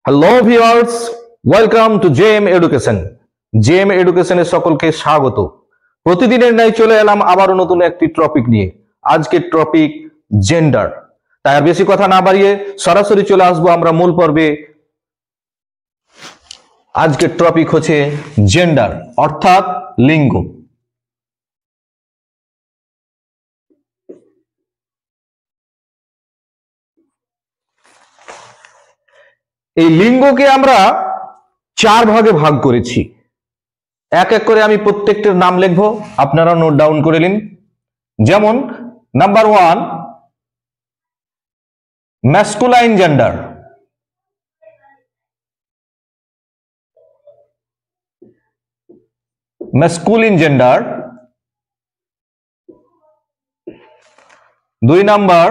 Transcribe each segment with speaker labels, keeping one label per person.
Speaker 1: Hello viewers, welcome to JM education. JM এডুকেশনের সকলকে স্বাগত। প্রতিদিনের ন্যায় চলে এলাম আবারও নতুন একটি টপিক নিয়ে। আজকের টপিক জেন্ডার। তাই আর বেশি কথা না বাড়িয়ে সরাসরি চলে আসবো আমরা মূল পর্বে। আজকের টপিক হচ্ছে জেন্ডার অর্থাৎ লিঙ্গ। এই লিঙ্গকে আমরা চার ভাগে ভাগ করেছি। এক এক করে আমি প্রত্যেকটার নাম লিখবো, আপনারা নোট ডাউন করে নিন। যেমন number 1, masculine gender. Masculine gender. 2 number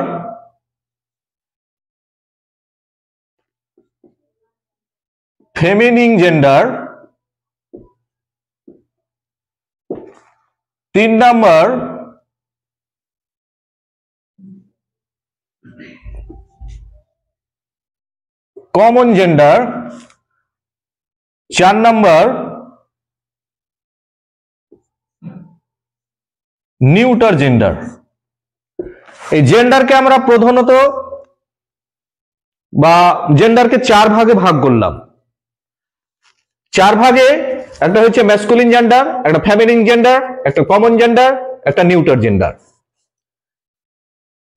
Speaker 1: feminine gender. 3 number common gender. 4 number neuter gender. এই জেন্ডারকে আমরা প্রধানত বা জেন্ডারকে চার ভাগে ভাগ করলাম। চার ভাগে একটা হচ্ছে ম্যাসকুলিন জেন্ডার, একটা ফেমিনিন জেন্ডার, একটা কমন জেন্ডার, একটা নিউটার জেন্ডার।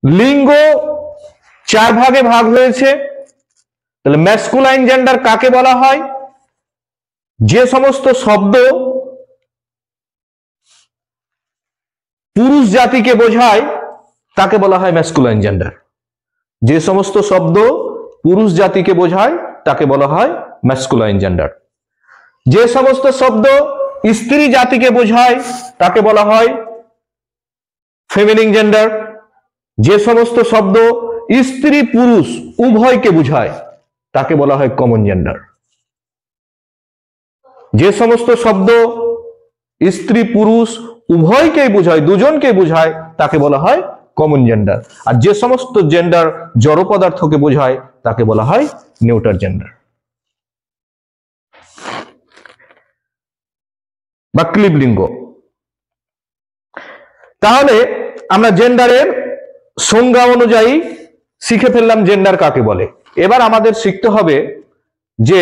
Speaker 1: লিঙ্গ চার ভাগে ভাগ হয়েছে। তাহলে ম্যাসকুলাইন জেন্ডার কাকে বলা হয়? যে সমস্ত শব্দ পুরুষ জাতিকে বোঝায় তাকে বলা হয় ম্যাসকুলাইন জেন্ডার। যে সমস্ত শব্দ পুরুষ জাতিকে বোঝায় তাকে বলা হয় ম্যাসকুলাইন জেন্ডার। যে সমস্ত শব্দ স্ত্রী জাতিকে বোঝায় তাকে বলা হয় ফেমিনিন জেন্ডার। যে সমস্ত শব্দ স্ত্রী পুরুষ উভয়কে বোঝায় তাকে বলা হয় কমন জেন্ডার। যে সমস্ত শব্দ স্ত্রী পুরুষ উভয়কেই বোঝায়, দুজনকে বোঝায় তাকে বলা হয় কমন জেন্ডার। আর যে সমস্ত জেন্ডার জড় পদার্থকে বোঝায় তাকে বলা হয় নিউটার জেন্ডার বা ক্লীবলিঙ্গ। তাহলে আমরা জেন্ডারের সংজ্ঞা অনুযায়ী শিখে ফেললাম জেন্ডার কাকে বলে। এবার আমাদের শিখতে হবে যে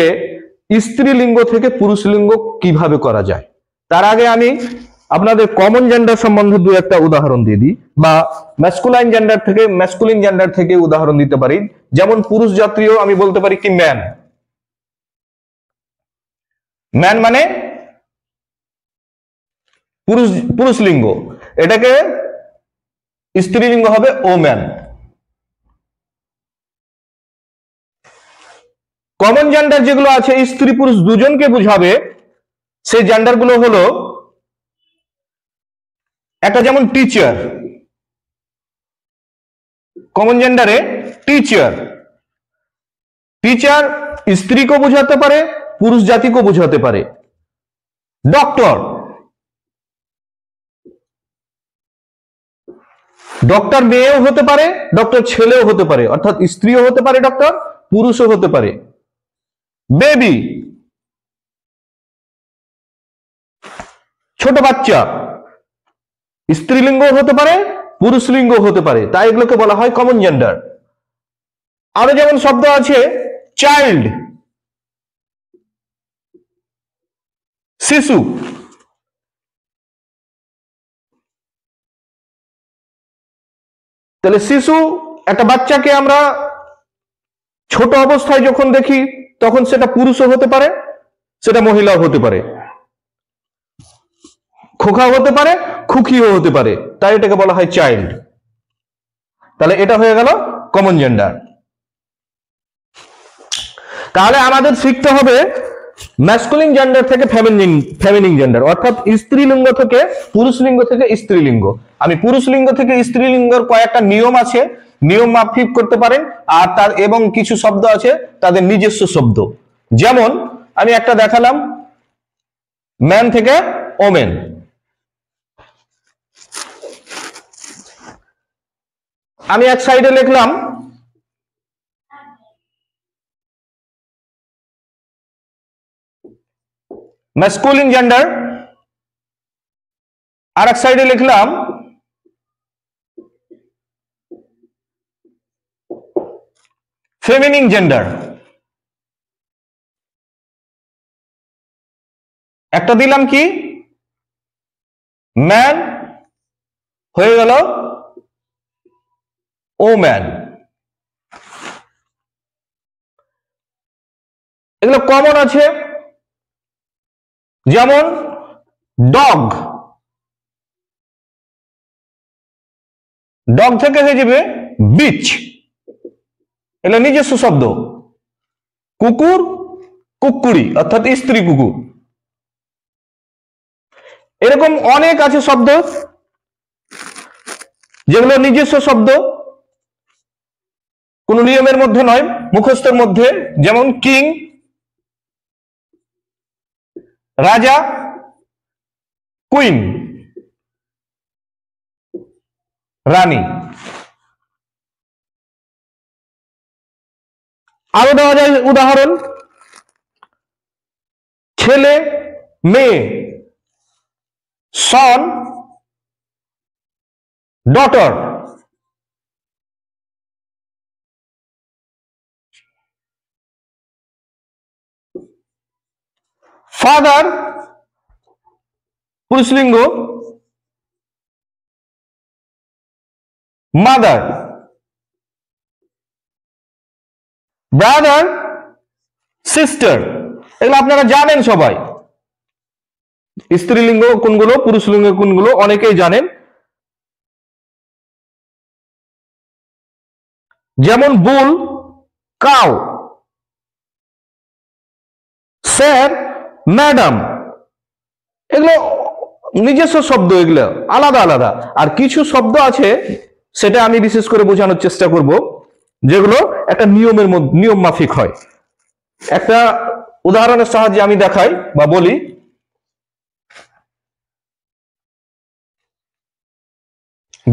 Speaker 1: স্ত্রীলিঙ্গ থেকে পুরুষ লিঙ্গ কিভাবে করা যায়। তার আগে আমি আপনাদের কমন জেন্ডার সম্বন্ধে দু একটা উদাহরণ দিয়ে দিই, বা ম্যাসকুলাইন জেন্ডার থেকে ম্যাসকুলিন জেন্ডার থেকে উদাহরণ দিতে পারি। যেমন পুরুষ জাতীয় আমি বলতে পারি কি ম্যান। ম্যান মানে পুরুষ লিঙ্গ, এটাকে স্ত্রীলিঙ্গ হবে ও ম্যান। কমন জেন্ডার যেগুলো আছে স্ত্রী পুরুষ দুজনকে বুঝাবে, সেই জেন্ডার গুলো হলো একটা যেমন টিচার। কমন জেন্ডারে টিচার, টিচার স্ত্রীকে বোঝাতে পারে, পুরুষ জাতিকে বোঝাতে পারে। ডক্টর, ডক্টর মেয়েও হতে পারে, ডক্টর ছেলেও হতে পারে, অর্থাৎ স্ত্রীও হতে পারে ডক্টর, পুরুষও হতে পারে। বেবি, ছোট বাচ্চা, স্ত্রীলিঙ্গ হতে পারে, পুরুষ লিঙ্গ হতে পারে, তাই এগুলোকে বলা হয় কমন জেন্ডার। আরো যেমন শব্দ আছে চাইল্ড, শিশু। তাহলে শিশু একটা বাচ্চাকে আমরা ছোট অবস্থায় যখন দেখি তখন সেটা পুরুষও হতে পারে, সেটা মহিলাও হতে পারে, খোকাও হতে পারে, খুকিও হতে পারে, তাই এটাকে বলা হয় চাইল্ড। তাহলে এটা হয়ে গেল কমন জেন্ডার। তাহলে আমাদের শিখতে হবে ম্যাসকুলিন জেন্ডার থেকে ফেমিনিন জেন্ডার, অর্থাৎ স্ত্রীলিঙ্গ থেকে পুরুষ লিঙ্গ থেকে স্ত্রীলিঙ্গ। আমি পুরুষ লিঙ্গ থেকে স্ত্রীলিঙ্গের কয়েকটা নিয়ম আছে, নিয়ম মাফিক করতে পারেন। আর তার এবং কিছু শব্দ আছে তাদের নিজস্ব শব্দ। যেমন আমি একটা দেখালাম ম্যান থেকে ওমেন। আমি এক সাইডে লিখলাম ম্যাসকুলিন জেন্ডার, আর এক সাইডে লিখলাম ফেমিনিন জেন্ডার। একটা দিলাম কি ম্যান, হয়ে গেল ওম্যান। এগুলো কমন আছে, যেমন ডগ, ডগ থেকে হয়ে যাবে বিচ, এগুলো নিজস্ব শব্দ। কুকুর, কুকুরি অর্থাৎ স্ত্রী কুকুর। এরকম অনেক আছে শব্দ যেগুলো নিজস্ব শব্দ, কোন নিয়মের মধ্যে নয়, মুখস্থের মধ্যে। যেমন কিং, রাজা, কুইন, রানী। আরো দেওয়া যায় উদাহরণ, ছেলে, মেয়ে, সন, ডটার। ফাদার পুরুষলিঙ্গ, মাদার, ব্রাদার, সিস্টার। এগুলো আপনারা জানেন সবাই, স্ত্রীলিঙ্গ কোনগুলো, পুরুষলিঙ্গ কোনগুলো অনেকেই জানেন। যেমন বুল, কাউ, স্যার, ম্যাডাম। এগুলো নিজস্ব শব্দ, এগুলো আলাদা আলাদা। আর কিছু শব্দ আছে, সেটা আমি বিশেষ করে বোঝানোর চেষ্টা করব, যেগুলো একটা নিয়মের মধ্যে, নিয়ম মাফিক হয়। একটা উদাহরণের সাহায্যে আমি দেখাই বা বলি।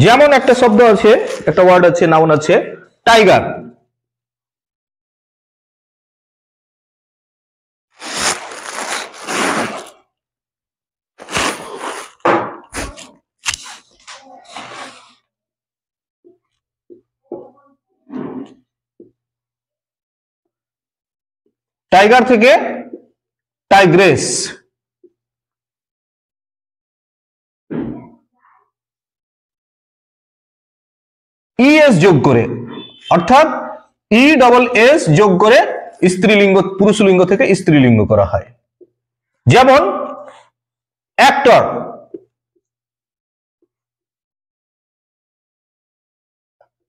Speaker 1: যেমন একটা শব্দ আছে, একটা ওয়ার্ড আছে, নাউন আছে, টাইগার। টাইগার থেকে টাইগ্রেস। ইএস যোগ করে, অর্থাৎ ই ডবল এস যোগ করে স্ত্রীলিঙ্গ, পুরুষলিঙ্গ থেকে স্ত্রীলিঙ্গ করা হয়। যেমন অ্যাক্টর,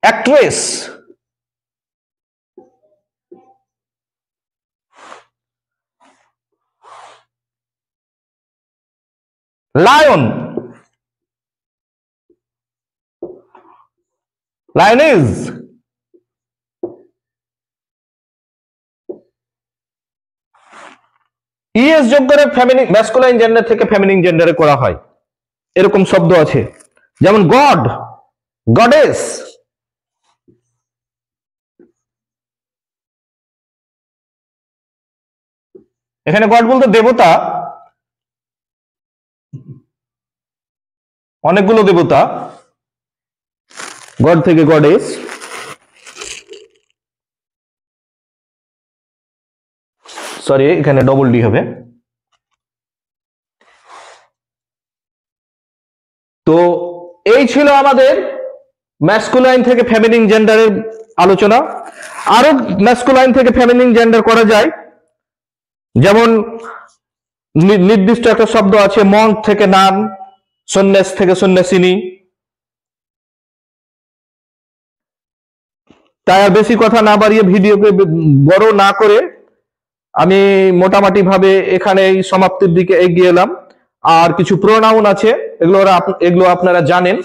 Speaker 1: অ্যাক্ট্রেস, লায়ন, লায়নিজ। ইএস যোগ করে ফেমিনিন, ম্যাসকুলাইন জেন্ডার থেকে ফেমিনিন জেন্ডারে করা হয়। এরকম শব্দ আছে, যেমন গড, গডেস। এখানে গড বলতে দেবতা, অনেকগুলো দেবতা। গড থেকে গডেস। সরি, এখানে ডবল ডি হবে। তো এই ছিল আমাদের ম্যাসকুলাইন থেকে ফেমিনিন জেন্ডারের আলোচনা। আরো ম্যাসকুলাইন থেকে ফেমিনিন জেন্ডার করা যায়, যেমন নির্দিষ্ট একটা শব্দ আছে, মঙ্ক থেকে নান, সন্ন্যাস থেকে সন্ন্যাসিনী। তাই আর বেশি কথা না বাড়িয়ে, ভিডিওকে বড় না করে, আমি মোটামুটি ভাবে এখানে সমাপ্তির দিকে এগিয়ে এলাম। আর কিছু প্রোনাউন আছে, এগুলো আপনারা জানেন,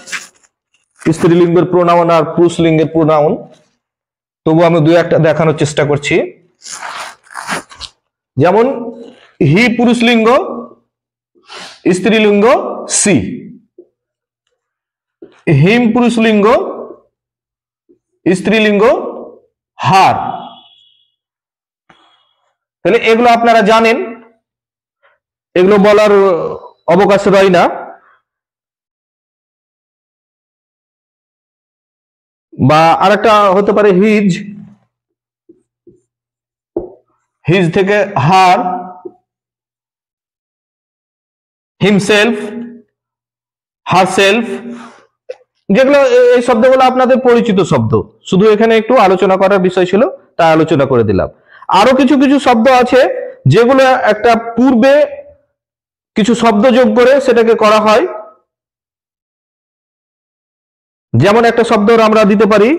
Speaker 1: স্ত্রীলিঙ্গের প্রোনাউন আর পুরুষলিঙ্গের প্রোনাউন। তবু আমি দু একটা দেখানোর চেষ্টা করছি। যেমন হি পুরুষলিঙ্গ, স্ত্রীলিঙ্গ সি। হিম পুরুষলিঙ্গ, স্ত্রীলিঙ্গ হার। তাহলে এগুলো আপনারা জানেন। এগুলো বলার অবকাশ রয় না। বা আরেকটা হতে পারে হিজ, হিজ থেকে হার, হিমসেলফ, হারসেলফ, যেগুলো এই শব্দগুলো আপনাদের পরিচিত শব্দ, শুধু এখানে একটু আলোচনা করার বিষয় ছিল, তাই আলোচনা করে দিলাম। আরো কিছু কিছু শব্দ আছে যেগুলো একটা পূর্বে কিছু শব্দ যোগ করে সেটাকে করা হয়। যেমন একটা শব্দ আমরা দিতে পারি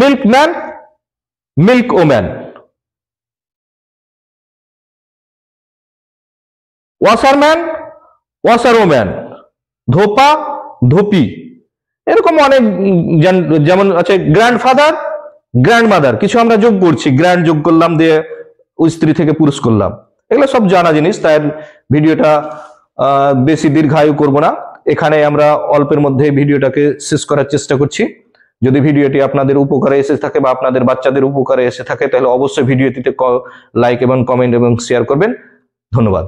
Speaker 1: milkman, milk woman, washerman, washer woman, ধোপা, ধোপি, এরকম অনেক। যেমন আছে গ্র্যান্ডফাদার, গ্র্যান্ডমাদার, কিছু আমরা যোগ করছি, গ্র্যান্ড যোগ করলাম দিয়ে স্ত্রী থেকে পুরুষ করলাম, এগুলো সব জানা জিনিস। তাই ভিডিওটা বেশি দীর্ঘায়ু করব না, এখানে আমরা অল্পের মধ্যে ভিডিওটাকে শেষ করার চেষ্টা করছি। যদি ভিডিওটি আপনাদের উপকারে এসে থাকে বা আপনাদের বাচ্চাদের উপকারে এসে থাকে, তাহলে অবশ্যই ভিডিওটিতে লাইক এবং কমেন্ট এবং শেয়ার করবেন। ধন্যবাদ।